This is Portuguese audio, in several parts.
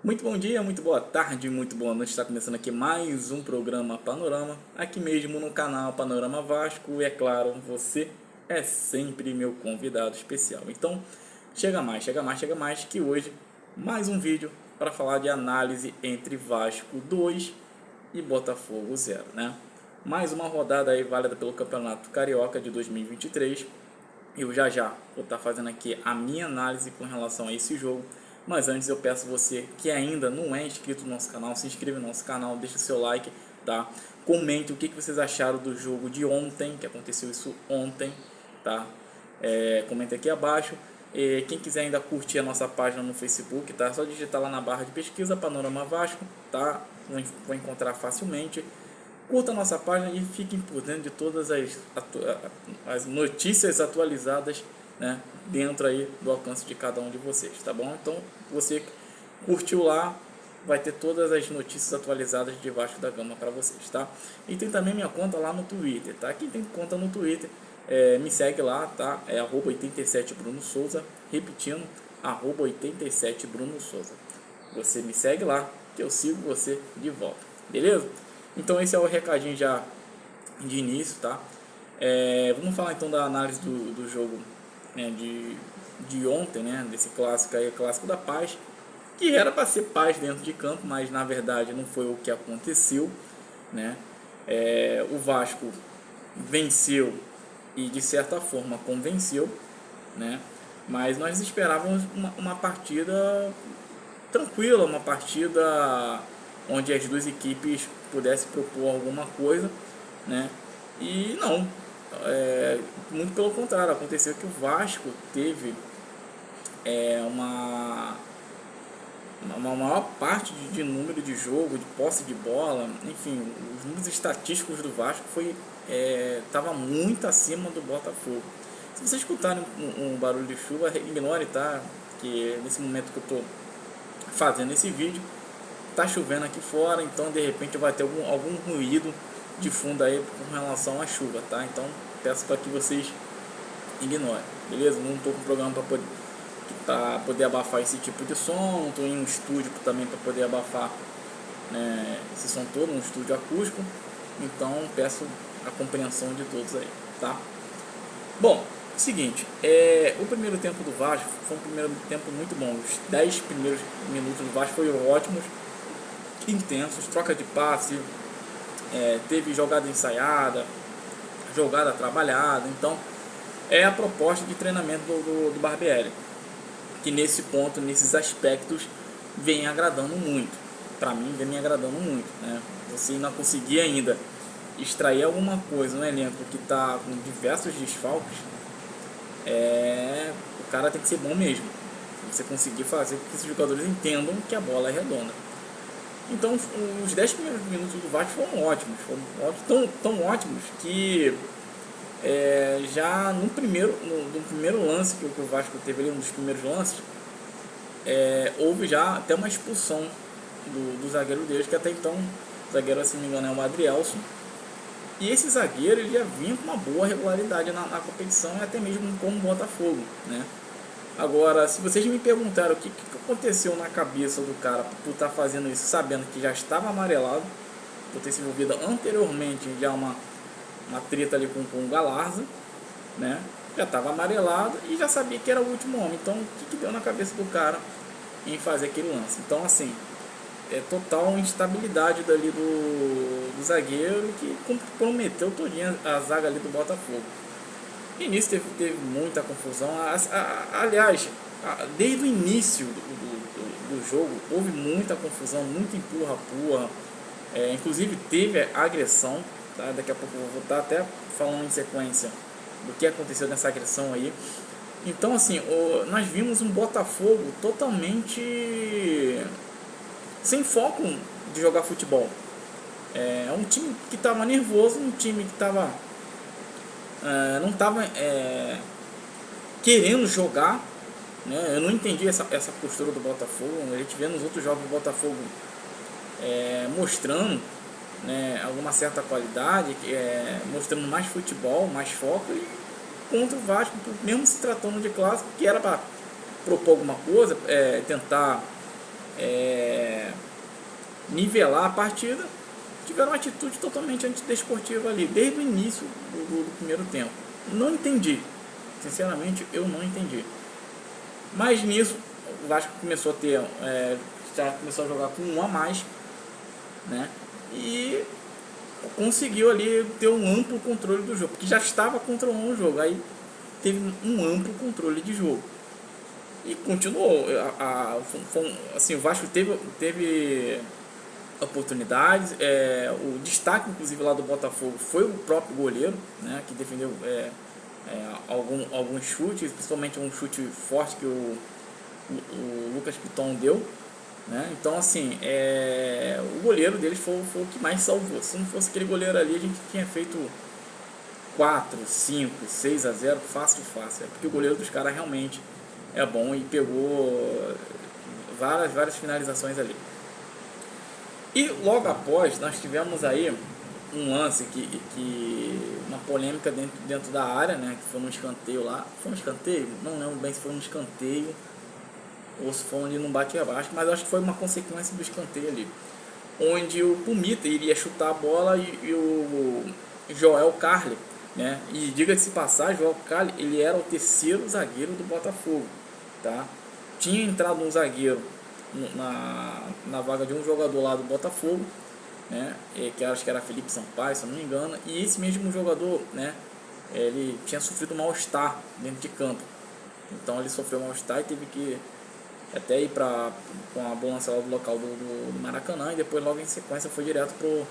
Muito bom dia, muito boa tarde, muito boa noite. Está começando aqui mais um programa Panorama, aqui mesmo no canal Panorama Vasco. E é claro, você é sempre meu convidado especial. Então, chega mais, chega mais, chega mais, que hoje mais um vídeo para falar de análise entre Vasco 2 e Botafogo 0, né? Mais uma rodada aí válida pelo Campeonato Carioca de 2023. Eu já vou estar fazendo aqui a minha análise com relação a esse jogo. Mas antes eu peço você que ainda não é inscrito no nosso canal, se inscreva no nosso canal, deixa o seu like, tá? Comente o que vocês acharam do jogo de ontem, que aconteceu isso ontem, tá? Comenta aqui abaixo. Quem quiser ainda curtir a nossa página no Facebook, tá? É só digitar lá na barra de pesquisa Panorama Vasco, tá? Vou encontrar facilmente. Curta a nossa página e fiquem por dentro de todas as notícias atualizadas, né, dentro aí do alcance de cada um de vocês, tá bom? Então, você curtiu lá, vai ter todas as notícias atualizadas de Vasco da Gama para vocês, tá? E tem também minha conta lá no Twitter, tá? Quem tem conta no Twitter, me segue lá, tá? É @87Bruno Souza, repetindo, @87Bruno Souza. Você me segue lá, que eu sigo você de volta, beleza? Então esse é o recadinho já de início, tá? Vamos falar então da análise do jogo, né, de ontem, né? Desse clássico aí, clássico da paz, que era para ser paz dentro de campo, mas na verdade não foi o que aconteceu, né? O Vasco venceu e de certa forma convenceu, né? Mas nós esperávamos uma partida tranquila, uma partida onde as duas equipes pudessem propor alguma coisa, né? E não, muito pelo contrário, aconteceu que o Vasco teve uma maior parte de número de jogo, de posse de bola, enfim, os números estatísticos do Vasco estava muito acima do Botafogo. Se vocês escutarem um barulho de chuva, ignore, tá? Que nesse momento que eu estou fazendo esse vídeo, tá chovendo aqui fora, então de repente vai ter algum ruído de fundo aí com relação à chuva, tá? Então peço para que vocês ignorem, beleza? Não estou com programa para poder abafar esse tipo de som, não estou em um estúdio também para poder abafar, né, esse som todo, um estúdio acústico, então peço a compreensão de todos aí, tá? Bom, seguinte, o primeiro tempo do Vasco foi um primeiro tempo muito bom. Os 10 primeiros minutos do Vasco foram ótimos, intensos, troca de passe, teve jogada ensaiada, jogada trabalhada. Então é a proposta de treinamento do Barbieri, que nesse ponto, nesses aspectos, vem agradando muito. Para mim, vem me agradando muito, né? Você não conseguir ainda extrair alguma coisa no elenco que está com diversos desfalques, o cara tem que ser bom mesmo. Você conseguir fazer com que esses jogadores entendam que a bola é redonda. Então, os 10 primeiros minutos do Vasco foram ótimos, tão ótimos que já no primeiro lance que o Vasco teve ali, um dos primeiros lances, houve já até uma expulsão do zagueiro deles, que até então o zagueiro, se não me engano, é o Adrielson. E esse zagueiro ele já vinha com uma boa regularidade na competição, e até mesmo como Botafogo, né? Agora, se vocês me perguntaram o que aconteceu na cabeça do cara por estar fazendo isso, sabendo que já estava amarelado, por ter se envolvido anteriormente já uma treta ali com o Galarza, né? Já estava amarelado e já sabia que era o último homem. Então, o que deu na cabeça do cara em fazer aquele lance? Então, assim, total instabilidade dali do zagueiro, que comprometeu todinha a zaga ali do Botafogo. E nisso teve muita confusão. Aliás, desde o início do jogo houve muita confusão, muito empurra-purra. Inclusive teve agressão, tá? Daqui a pouco eu vou estar até falando em sequência do que aconteceu nessa agressão aí. Então, assim, nós vimos um Botafogo totalmente sem foco de jogar futebol. Um time que estava nervoso, um time que não estava querendo jogar, né? Eu não entendi essa postura do Botafogo. A gente vê nos outros jogos do Botafogo mostrando, né, alguma certa qualidade, mostrando mais futebol, mais foco, e contra o Vasco, mesmo se tratando de clássico, que era para propor alguma coisa, tentar nivelar a partida, tiveram uma atitude totalmente antidesportiva ali, desde o início do primeiro tempo. Não entendi, sinceramente eu não entendi. Mas nisso, o Vasco começou a ter, já começou a jogar com um a mais, né? E conseguiu ali ter um amplo controle do jogo, porque já estava controlando o jogo, aí teve um amplo controle de jogo. E continuou, assim, o Vasco teve oportunidades, o destaque inclusive lá do Botafogo foi o próprio goleiro, né, que defendeu alguns chutes, principalmente um chute forte que o Lucas Piton deu, né? Então assim, o goleiro deles foi o que mais salvou. Se não fosse aquele goleiro ali, a gente tinha feito 4, 5, 6-0 fácil, porque o goleiro dos caras realmente é bom e pegou várias finalizações ali. E logo após nós tivemos aí um lance uma polêmica dentro da área, né, que foi um escanteio lá. Foi um escanteio? Não lembro bem se foi um escanteio ou se foi onde não bate abaixo, mas acho que foi uma consequência do escanteio ali, onde o Pumita iria chutar a bola e o Joel Carli, né, e diga-se passar, Joel Carli, ele era o terceiro zagueiro do Botafogo, tá? Tinha entrado um zagueiro na vaga de um jogador lá do Botafogo, né, que acho que era Felipe Sampaio, se eu não me engano, e esse mesmo jogador, né, ele tinha sofrido um mal-estar dentro de campo, então ele sofreu um mal-estar e teve que até ir com a ambulância lá do local do Maracanã, e depois logo em sequência foi direto pro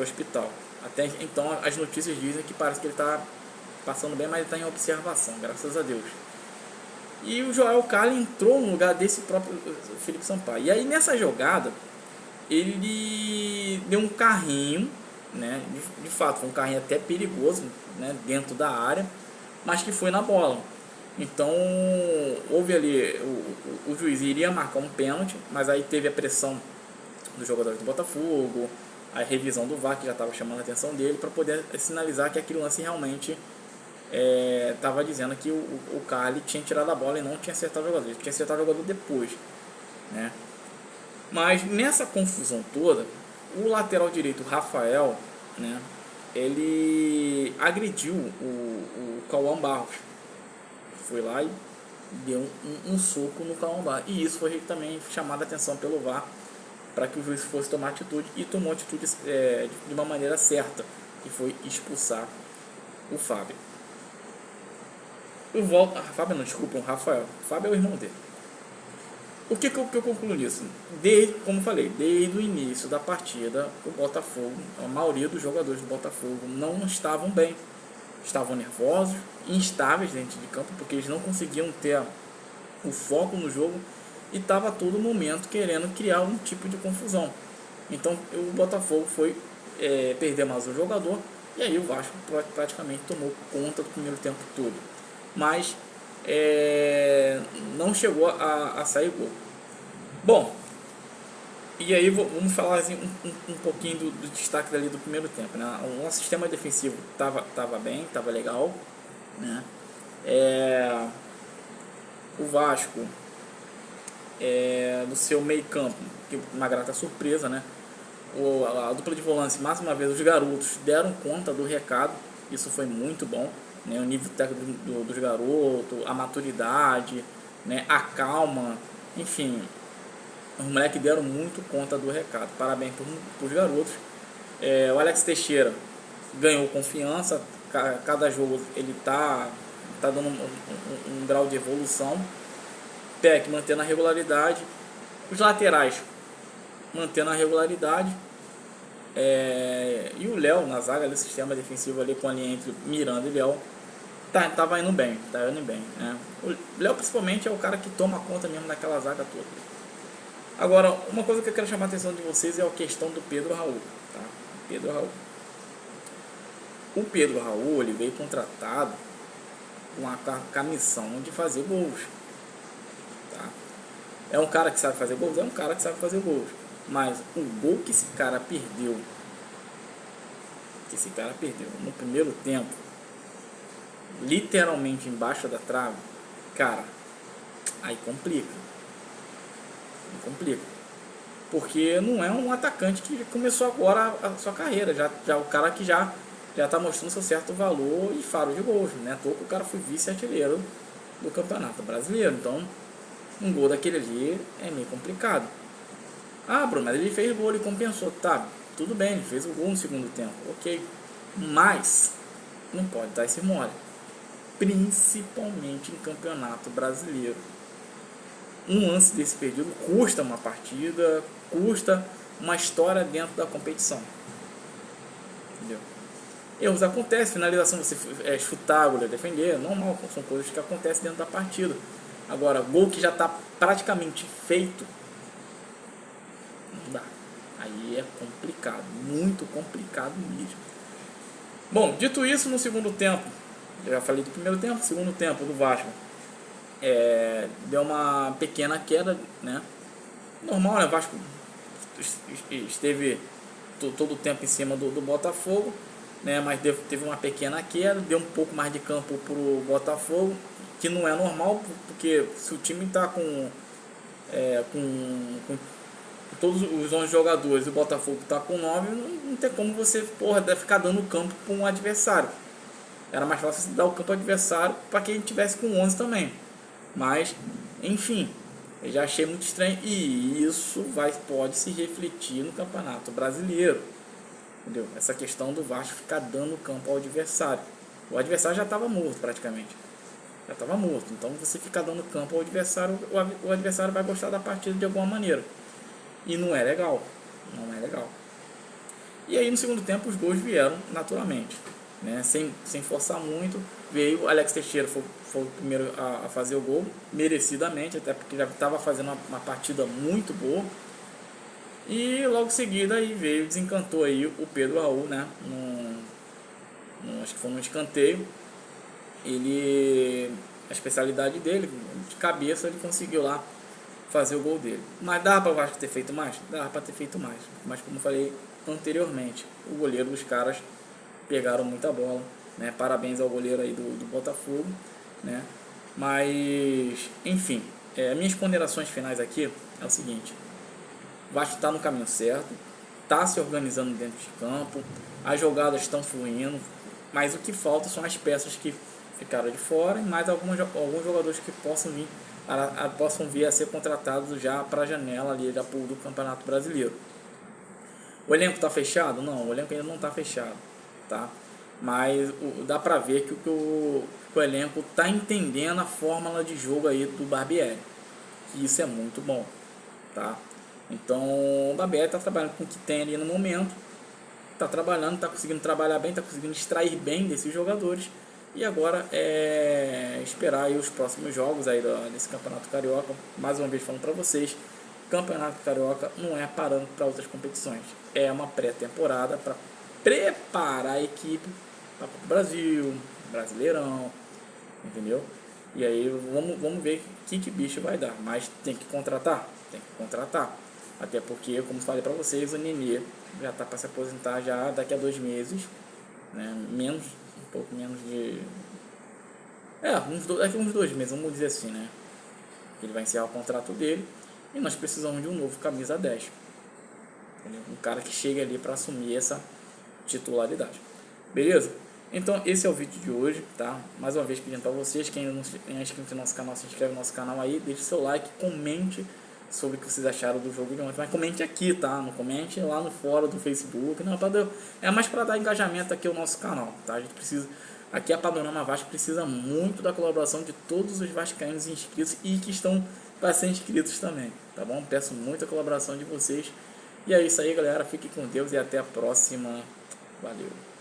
hospital. Até então as notícias dizem que parece que ele está passando bem, mas ele está em observação, graças a Deus. E o Joel Carli entrou no lugar desse próprio Felipe Sampaio. E aí nessa jogada, ele deu um carrinho, né? De fato, foi um carrinho até perigoso, né? Dentro da área, mas que foi na bola. Então, houve ali, o juiz iria marcar um pênalti, mas aí teve a pressão dos jogadores do Botafogo, a revisão do VAR, que já estava chamando a atenção dele, para poder sinalizar que aquele lance realmente estava dizendo que o Carli tinha tirado a bola e não tinha acertado o jogador. Ele tinha acertado o jogador depois, né? Mas nessa confusão toda, o lateral direito, o Rafael, né, ele agrediu o Cauã Barros. Foi lá e deu um soco no Cauã Barros. E isso foi também chamado a atenção pelo VAR para que o juiz fosse tomar atitude, e tomou atitude de uma maneira certa, que foi expulsar o Fábio. O Rafael. O Fábio é o irmão dele. O que eu concluo nisso? Como falei, desde o início da partida, o Botafogo, a maioria dos jogadores do Botafogo não estavam bem. Estavam nervosos, instáveis dentro de campo, porque eles não conseguiam ter o foco no jogo e estava a todo momento querendo criar um tipo de confusão. Então o Botafogo foi perder mais um jogador, e aí o Vasco praticamente tomou conta do primeiro tempo todo. Mas não chegou a sair gol. Bom, e aí vamos falar assim, um pouquinho do destaque dali do primeiro tempo, né? O nosso sistema defensivo estava bem, estava legal, né? O Vasco, no seu meio campo, que uma grata surpresa, né? A dupla de volante, mais uma vez, os garotos deram conta do recado, isso foi muito bom, né? O nível técnico dos garotos, a maturidade, né? A calma, enfim, os moleques deram muito conta do recado. Parabéns para os garotos. O Alex Teixeira ganhou confiança, cada jogo ele tá dando um grau de evolução. Peck mantendo a regularidade, os laterais mantendo a regularidade, e o Léo na zaga do sistema defensivo ali com a linha entre Miranda e Léo tava indo bem, né? O Léo principalmente é o cara que toma conta mesmo daquela zaga toda. Agora, uma coisa que eu quero chamar a atenção de vocês é a questão do Pedro Raul, tá? O Pedro Raul, ele veio contratado com a missão de fazer gols, tá? É um cara que sabe fazer gols? É um cara que sabe fazer gols. Mas o gol que esse cara perdeu no primeiro tempo, literalmente embaixo da trave, cara, aí complica. porque não é um atacante que começou agora a sua carreira, já o cara que já está mostrando seu certo valor e faro de gols, né? O cara foi vice-artilheiro do Campeonato Brasileiro, então um gol daquele ali é meio complicado. Ah, Bruno, mas ele fez o gol, ele compensou, tá, tudo bem, ele fez o gol no segundo tempo, ok, mas não pode dar esse mole, principalmente em Campeonato Brasileiro. Um lance desse perdido custa uma partida, custa uma história dentro da competição. Entendeu? Erros acontecem, finalização, você chutar, a goleiro defender, normal, são coisas que acontecem dentro da partida. Agora, gol que já está praticamente feito, não dá. Aí é complicado, muito complicado mesmo. Bom, dito isso, no segundo tempo, eu já falei do primeiro tempo, segundo tempo do Vasco, deu uma pequena queda, né? Normal, né? O Vasco esteve todo o tempo em cima do Botafogo, né? Mas teve uma pequena queda, deu um pouco mais de campo para o Botafogo, que não é normal, porque se o time está com todos os 11 jogadores e o Botafogo está com 9, não tem como você ficar dando campo para um adversário. Era mais fácil você dar o campo ao adversário para quem tivesse com 11 também. Mas, enfim, eu já achei muito estranho e isso pode se refletir no Campeonato Brasileiro. Entendeu? Essa questão do Vasco ficar dando campo ao adversário. O adversário já estava morto praticamente. Já estava morto. Então você ficar dando campo ao adversário, o adversário vai gostar da partida de alguma maneira. E não é legal. Não é legal. E aí no segundo tempo os gols vieram naturalmente, né? Sem forçar muito. Veio o Alex Teixeira, foi o primeiro a fazer o gol, merecidamente, até porque já estava fazendo uma partida muito boa. E logo em seguida aí desencantou aí o Pedro Raul, né? Acho que foi no escanteio. A especialidade dele, de cabeça, ele conseguiu lá fazer o gol dele. Mas dá para o Vasco ter feito mais? Dá para ter feito mais. Mas como eu falei anteriormente, o goleiro dos caras pegaram muita bola, né? Parabéns ao goleiro aí do Botafogo, né? Mas, enfim, minhas ponderações finais aqui é o seguinte: o Vasco está no caminho certo, está se organizando dentro de campo, as jogadas estão fluindo, mas o que falta são as peças que ficaram de fora e mais alguns jogadores que possam vir a ser contratados já para a janela ali do Campeonato Brasileiro. O elenco está fechado? Não, o elenco ainda não está fechado, tá? Mas dá para ver que o elenco está entendendo a fórmula de jogo aí do Barbieri, que isso é muito bom, tá? Então o Barbieri está trabalhando com o que tem ali no momento, está trabalhando, está conseguindo trabalhar bem, está conseguindo extrair bem desses jogadores. E agora esperar aí os próximos jogos aí desse Campeonato Carioca. Mais uma vez falando para vocês, Campeonato Carioca não é parâmetro para outras competições. É uma pré-temporada para preparar a equipe para o Brasil, Brasileirão, entendeu? E aí vamos ver que bicho vai dar. Mas tem que contratar? Tem que contratar. Até porque, como falei para vocês, o Nenê já está para se aposentar já daqui a 2 meses, né? Um pouco menos de... daqui a uns 2 meses, vamos dizer assim, né? Ele vai encerrar o contrato dele e nós precisamos de um novo camisa 10. Entendeu? Um cara que chegue ali para assumir essa titularidade. Beleza? Então esse é o vídeo de hoje, tá? Mais uma vez pedindo para vocês, quem ainda não é inscrito no nosso canal, se inscreve no nosso canal aí, deixe seu like, comente sobre o que vocês acharam do jogo de ontem. Mas comente aqui, tá? Não comente lá no fórum do Facebook. Não, é mais para dar engajamento aqui ao nosso canal, tá? A gente precisa... Aqui a Panorama Vasco precisa muito da colaboração de todos os vascaínos inscritos e que estão para ser inscritos também, tá bom? Peço muita colaboração de vocês. E é isso aí, galera. Fique com Deus e até a próxima. Valeu!